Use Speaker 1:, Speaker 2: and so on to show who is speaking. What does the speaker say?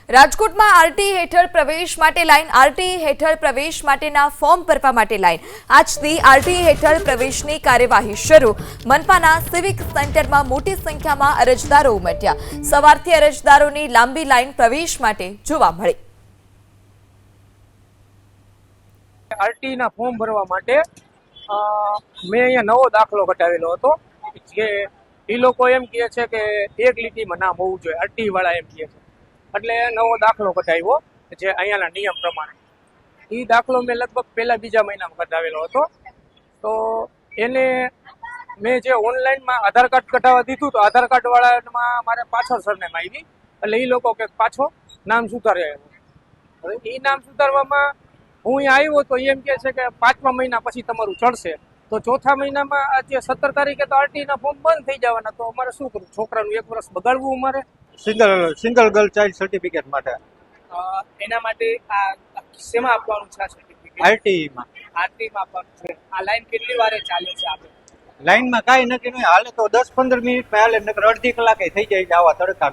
Speaker 1: રાજકોટમાં આરટી હેઠળ પ્રવેશ માટે લાઈન આરટી હેઠળ પ્રવેશ માટેના ફોર્મ ભરવા માટે લાઈન આજથી આરટી હેઠળ પ્રવેશની કાર્યવાહી શરૂ મનપાના સિવિક સેન્ટરમાં મોટી સંખ્યામાં અરજદારો ઉમટ્યા સવારથી અરજદારોની લાંબી લાઈન પ્રવેશ માટે જોવા મળી
Speaker 2: આરટી ના ફોર્મ ભરવા માટે મેં અહીંયા નવો દાખલો કઢાવેલો હતો જે એ લોકો એમ કહે છે કે એક લીટીમાં નામ હોવું જોઈએ આરટી વાળા એમ કહે છે એટલે નવો દાખલો કઢાવ્યો જે અહીંયાના નિયમ પ્રમાણે એ દાખલો મેં લગભગ પહેલા બીજા મહિનામાં કઢાવેલો હતો તો એને મેં જે ઓનલાઈનમાં આધાર કાર્ડ કઢાવવા દીધું તો આધાર કાર્ડ વાળામાં મારે પાછળ સરનેમ આવી એટલે એ લોકો કે પાછો નામ સુધારે હવે એ નામ સુધારવામાં હું અહીંયા આવ્યો તો એમ કહે છે કે 5મા મહિના પછી તમારું ચડશે તો ચોથા મહિનામાં આજે 17 તારીખે તો આરટીના ફોર્મ બંધ થઈ જવાના તો અમારે શું કરવું છોકરાનું 1 વર્ષ બગાડવું અમારે
Speaker 3: સિંગલ ગર્લ ચાઇલ્ડ સર્ટિફિકેટ માટે
Speaker 2: એના માટે આ શેમાં આપવાનું છે આ સર્ટિફિકેટ
Speaker 3: આરટીમાં
Speaker 2: આપવાનું છે આ લાઈન કેટલી વારે ચાલે છે આપણે
Speaker 3: લાઈનમાં કાંઈ નક્કી નહીં હાલે તો 10-15 મિનિટમાં હાલે નકર અડધી કલાકે થઈ જાય આવા તડકા